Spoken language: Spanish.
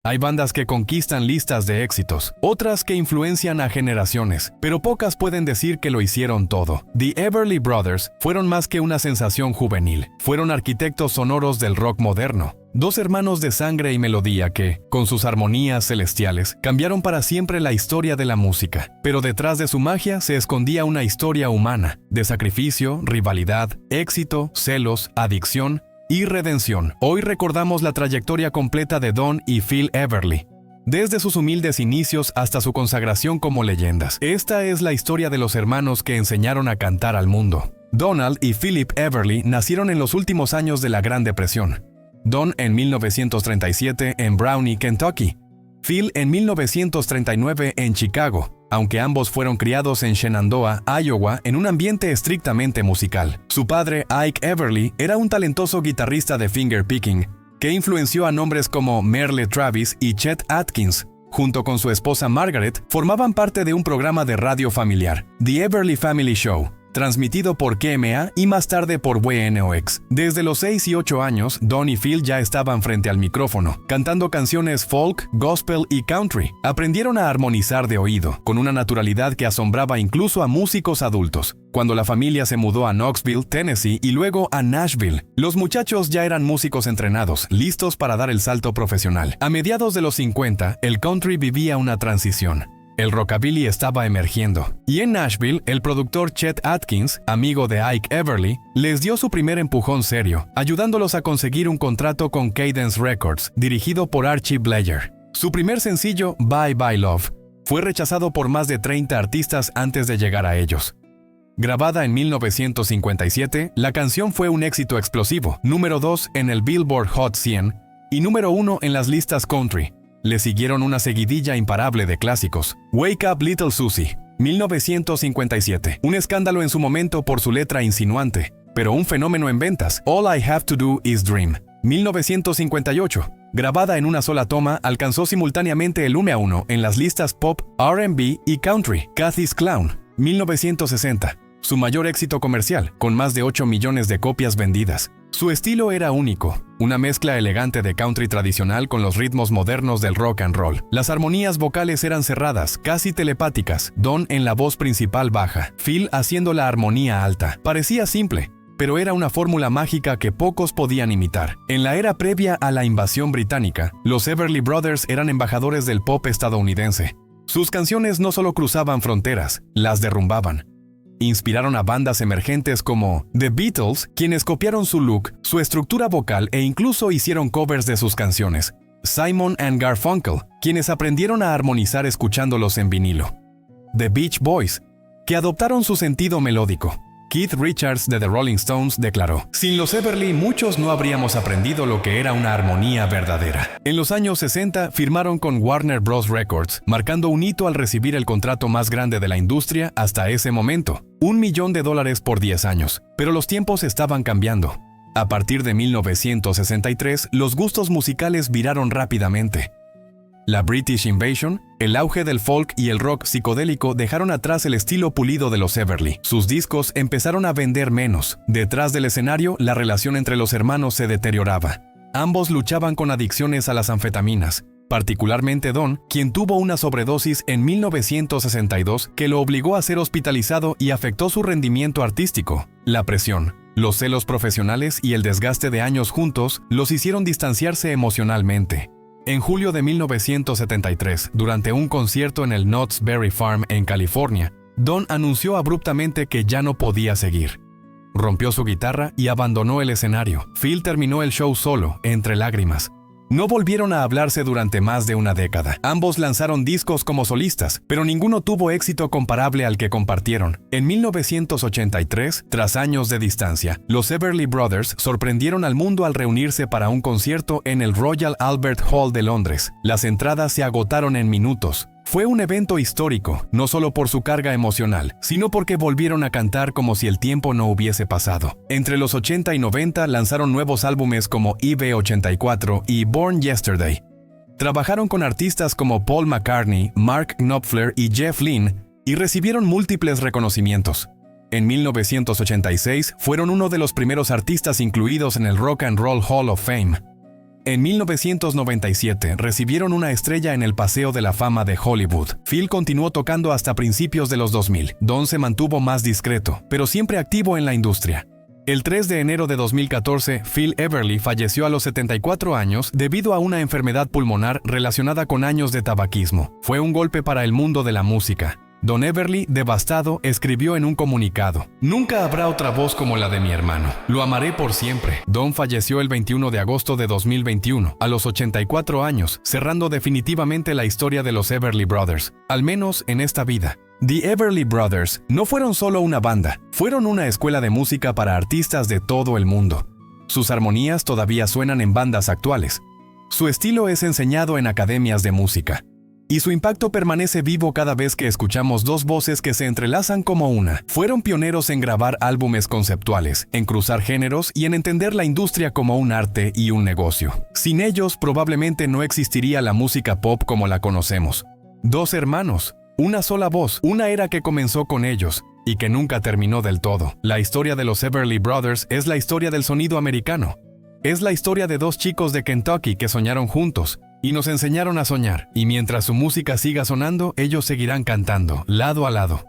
Hay bandas que conquistan listas de éxitos, otras que influencian a generaciones, pero pocas pueden decir que lo hicieron todo. The Everly Brothers fueron más que una sensación juvenil, fueron arquitectos sonoros del rock moderno. Dos hermanos de sangre y melodía que, con sus armonías celestiales, cambiaron para siempre la historia de la música. Pero detrás de su magia se escondía una historia humana, de sacrificio, rivalidad, éxito, celos, adicción y redención. Hoy recordamos la trayectoria completa de Don y Phil Everly, desde sus humildes inicios hasta su consagración como leyendas. Esta es la historia de los hermanos que enseñaron a cantar al mundo. Donald y Philip Everly nacieron en los últimos años de la Gran Depresión. Don en 1937 en Brownie, Kentucky. Phil en 1939 en Chicago, aunque ambos fueron criados en Shenandoah, Iowa, en un ambiente estrictamente musical. Su padre, Ike Everly, era un talentoso guitarrista de fingerpicking, que influenció a nombres como Merle Travis y Chet Atkins. Junto con su esposa Margaret, formaban parte de un programa de radio familiar, The Everly Family Show, transmitido por KMA y más tarde por WNOX. Desde los 6 y 8 años, Don y Phil ya estaban frente al micrófono, cantando canciones folk, gospel y country. Aprendieron a armonizar de oído, con una naturalidad que asombraba incluso a músicos adultos. Cuando la familia se mudó a Knoxville, Tennessee y luego a Nashville, los muchachos ya eran músicos entrenados, listos para dar el salto profesional. A mediados de los 50, el country vivía una transición. El rockabilly estaba emergiendo, y en Nashville, el productor Chet Atkins, amigo de Ike Everly, les dio su primer empujón serio, ayudándolos a conseguir un contrato con Cadence Records, dirigido por Archie Bleyer. Su primer sencillo, Bye Bye Love, fue rechazado por más de 30 artistas antes de llegar a ellos. Grabada en 1957, la canción fue un éxito explosivo, número 2 en el Billboard Hot 100 y número 1 en las listas country. Le siguieron una seguidilla imparable de clásicos. Wake Up Little Susie, 1957. Un escándalo en su momento por su letra insinuante, pero un fenómeno en ventas. All I Have to Do Is Dream, 1958. Grabada en una sola toma, alcanzó simultáneamente el 1 en las listas pop, R&B y country. Cathy's Clown, 1960. Su mayor éxito comercial, con más de 8 millones de copias vendidas. Su estilo era único, una mezcla elegante de country tradicional con los ritmos modernos del rock and roll. Las armonías vocales eran cerradas, casi telepáticas, Don en la voz principal baja, Phil haciendo la armonía alta. Parecía simple, pero era una fórmula mágica que pocos podían imitar. En la era previa a la invasión británica, los Everly Brothers eran embajadores del pop estadounidense. Sus canciones no solo cruzaban fronteras, las derrumbaban. Inspiraron a bandas emergentes como The Beatles, quienes copiaron su look, su estructura vocal e incluso hicieron covers de sus canciones. Simon and Garfunkel, quienes aprendieron a armonizar escuchándolos en vinilo. The Beach Boys, que adoptaron su sentido melódico. Keith Richards de The Rolling Stones declaró: "Sin los Everly, muchos no habríamos aprendido lo que era una armonía verdadera". En los años 60 firmaron con Warner Bros. Records, marcando un hito al recibir el contrato más grande de la industria hasta ese momento, $1 millón por 10 años. Pero los tiempos estaban cambiando. A partir de 1963, los gustos musicales viraron rápidamente. La British Invasion, el auge del folk y el rock psicodélico dejaron atrás el estilo pulido de los Everly. Sus discos empezaron a vender menos. Detrás del escenario, la relación entre los hermanos se deterioraba. Ambos luchaban con adicciones a las anfetaminas, particularmente Don, quien tuvo una sobredosis en 1962 que lo obligó a ser hospitalizado y afectó su rendimiento artístico. La presión, los celos profesionales y el desgaste de años juntos los hicieron distanciarse emocionalmente. En julio de 1973, durante un concierto en el Knott's Berry Farm en California, Don anunció abruptamente que ya no podía seguir. Rompió su guitarra y abandonó el escenario. Phil terminó el show solo, entre lágrimas. No volvieron a hablarse durante más de una década. Ambos lanzaron discos como solistas, pero ninguno tuvo éxito comparable al que compartieron. En 1983, tras años de distancia, los Everly Brothers sorprendieron al mundo al reunirse para un concierto en el Royal Albert Hall de Londres. Las entradas se agotaron en minutos. Fue un evento histórico, no solo por su carga emocional, sino porque volvieron a cantar como si el tiempo no hubiese pasado. Entre los 80 y 90 lanzaron nuevos álbumes como EV84 y Born Yesterday. Trabajaron con artistas como Paul McCartney, Mark Knopfler y Jeff Lynne y recibieron múltiples reconocimientos. En 1986 fueron uno de los primeros artistas incluidos en el Rock and Roll Hall of Fame. En 1997 recibieron una estrella en el Paseo de la Fama de Hollywood. Phil continuó tocando hasta principios de los 2000. Don se mantuvo más discreto, pero siempre activo en la industria. El 3 de enero de 2014, Phil Everly falleció a los 74 años debido a una enfermedad pulmonar relacionada con años de tabaquismo. Fue un golpe para el mundo de la música. Don Everly, devastado, escribió en un comunicado: "Nunca habrá otra voz como la de mi hermano. Lo amaré por siempre". Don falleció el 21 de agosto de 2021, a los 84 años, cerrando definitivamente la historia de los Everly Brothers, al menos en esta vida. The Everly Brothers no fueron solo una banda, fueron una escuela de música para artistas de todo el mundo. Sus armonías todavía suenan en bandas actuales. Su estilo es enseñado en academias de música. Y su impacto permanece vivo cada vez que escuchamos dos voces que se entrelazan como una. Fueron pioneros en grabar álbumes conceptuales, en cruzar géneros y en entender la industria como un arte y un negocio. Sin ellos, probablemente no existiría la música pop como la conocemos. Dos hermanos, una sola voz, una era que comenzó con ellos y que nunca terminó del todo. La historia de los Everly Brothers es la historia del sonido americano. Es la historia de dos chicos de Kentucky que soñaron juntos y nos enseñaron a soñar. Y mientras su música siga sonando, ellos seguirán cantando, lado a lado.